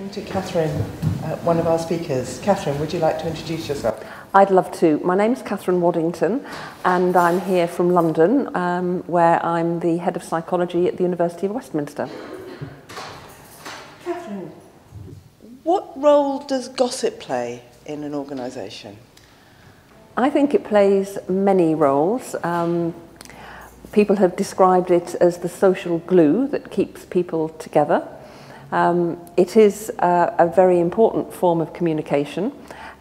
talking to Kathryn, one of our speakers. Kathryn, would you like to introduce yourself? I'd love to. My name's Kathryn Waddington, and I'm here from London, where I'm the head of psychology at the University of Westminster. Kathryn, what role does gossip play in an organisation? I think it plays many roles. People have described it as the social glue that keeps people together. It is a very important form of communication,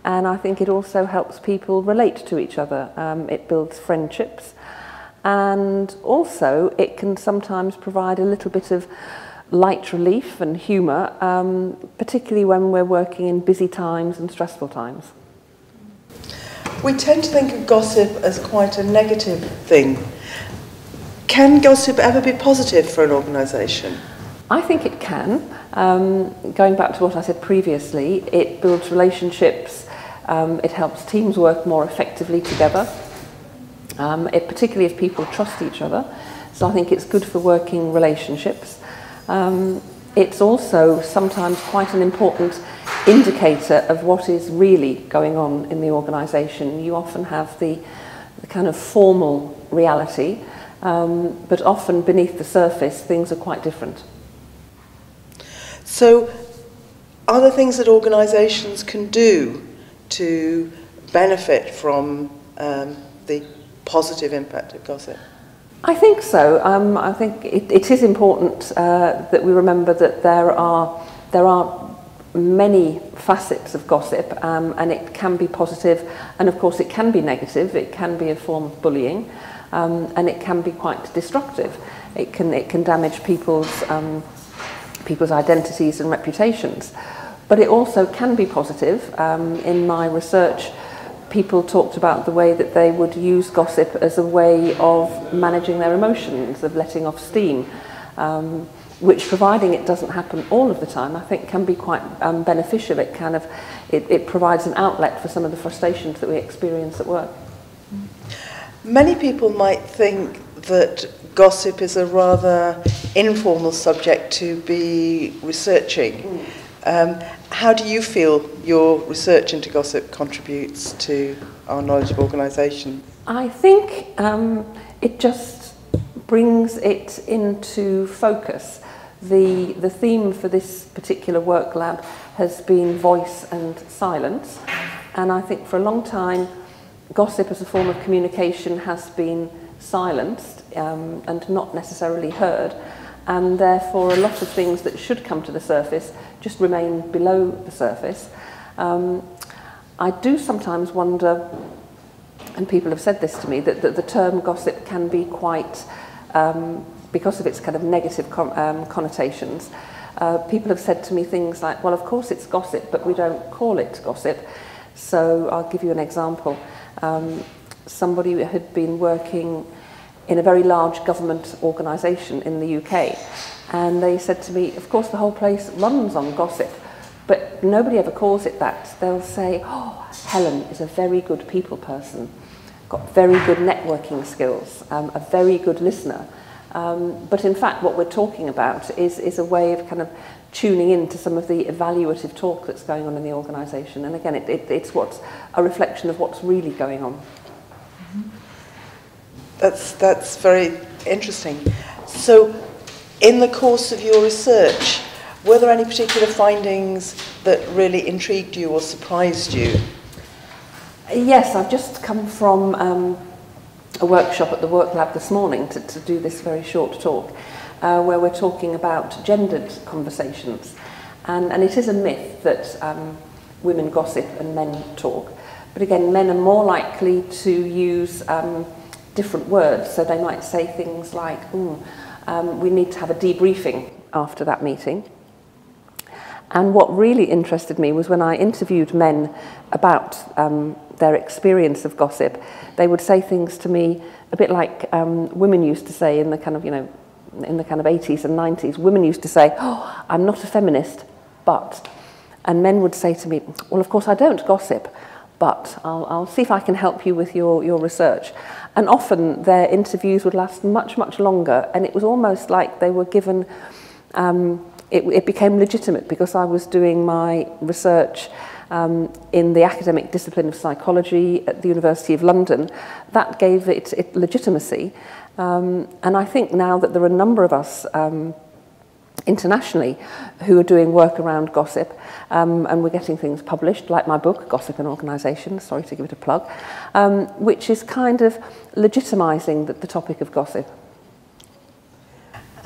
and I think it also helps people relate to each other. It builds friendships, and also it can sometimes provide a little bit of light relief and humour, particularly when we're working in busy times and stressful times. We tend to think of gossip as quite a negative thing. Can gossip ever be positive for an organisation? I think it can. Going back to what I said previously, it builds relationships, it helps teams work more effectively together, particularly if people trust each other. So I think it's good for working relationships. It's also sometimes quite an important indicator of what is really going on in the organisation. You often have the kind of formal reality, but often beneath the surface things are quite different. So, are there things that organisations can do to benefit from the positive impact of gossip? I think so. I think it is important that we remember that there are many facets of gossip, and it can be positive, and of course it can be negative. It can be a form of bullying, and it can be quite destructive. It can damage people's identities and reputations. But it also can be positive. In my research, people talked about the way that they would use gossip as a way of managing their emotions, of letting off steam, which, providing it doesn't happen all of the time, I think can be quite beneficial. It provides an outlet for some of the frustrations that we experience at work. Many people might think that gossip is a rather informal subject to be researching. How do you feel your research into gossip contributes to our knowledge of organisations? I think it just brings it into focus. The theme for this particular WorkLab has been voice and silence, and I think for a long time gossip as a form of communication has been silenced and not necessarily heard, and therefore a lot of things that should come to the surface just remain below the surface. I do sometimes wonder, and people have said this to me, that the term gossip can be quite, because of its kind of negative connotations, people have said to me things like, well, of course it's gossip, but we don't call it gossip. So I'll give you an example. Somebody had been working in a very large government organisation in the UK, and they said to me, of course the whole place runs on gossip, but nobody ever calls it that. They'll say, oh, Helen is a very good people person, got very good networking skills, a very good listener. But in fact what we're talking about is a way of kind of tuning in to some of the evaluative talk that's going on in the organisation. And again, it's what's a reflection of what's really going on. That's very interesting. So, in the course of your research, were there any particular findings that really intrigued you or surprised you? Yes, I've just come from a workshop at the WorkLab this morning to do this very short talk, where we're talking about gendered conversations. And it is a myth that women gossip and men talk. But again, men are more likely to use different words. So they might say things like, we need to have a debriefing after that meeting. And what really interested me was when I interviewed men about their experience of gossip, they would say things to me a bit like women used to say in the kind of, in the kind of 80s and 90s. Women used to say, oh, I'm not a feminist, but. And men would say to me, well, of course I don't gossip, but I'll see if I can help you with your research. And often their interviews would last much, much longer, and it was almost like they were given it became legitimate because I was doing my research in the academic discipline of psychology at the University of London. That gave it legitimacy. And I think now that there are a number of us internationally who are doing work around gossip, and we're getting things published, like my book, Gossip and Organisation, sorry to give it a plug, which is kind of legitimising the topic of gossip.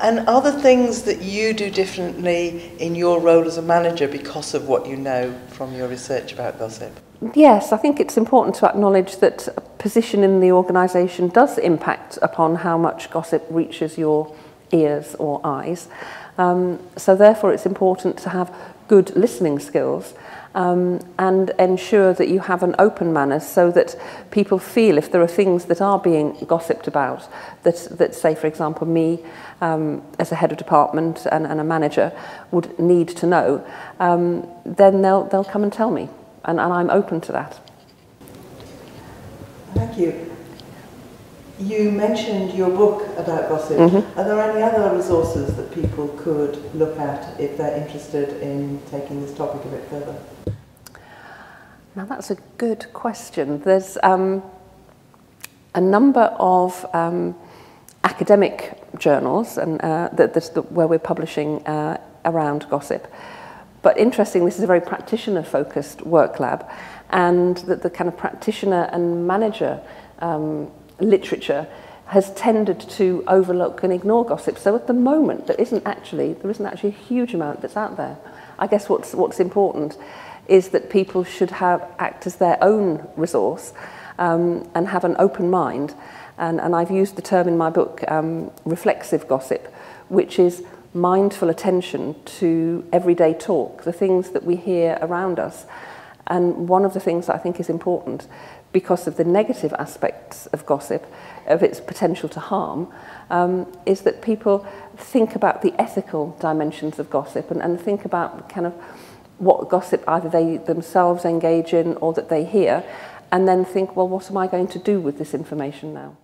And are there things that you do differently in your role as a manager because of what you know from your research about gossip? Yes, I think it's important to acknowledge that a position in the organisation does impact upon how much gossip reaches your ears or eyes. So therefore it's important to have good listening skills and ensure that you have an open manner so that people feel if there are things that are being gossiped about that say, for example, me as a head of department and a manager would need to know, then they'll come and tell me, and I'm open to that. Thank you. You mentioned your book about gossip. Mm-hmm. Are there any other resources that people could look at if they're interested in taking this topic a bit further? Now that's a good question. There's a number of academic journals and where we're publishing around gossip. But interesting, this is a very practitioner-focused WorkLab, and that the kind of practitioner and manager literature has tended to overlook and ignore gossip. So at the moment, there isn't actually a huge amount that's out there. I guess what's important is that people should act as their own resource and have an open mind. And I've used the term in my book, reflexive gossip, which is mindful attention to everyday talk, the things that we hear around us. And one of the things that I think is important, because of the negative aspects of gossip, of its potential to harm, is that people think about the ethical dimensions of gossip and think about kind of what gossip either they themselves engage in or that they hear, and then think, well, what am I going to do with this information now?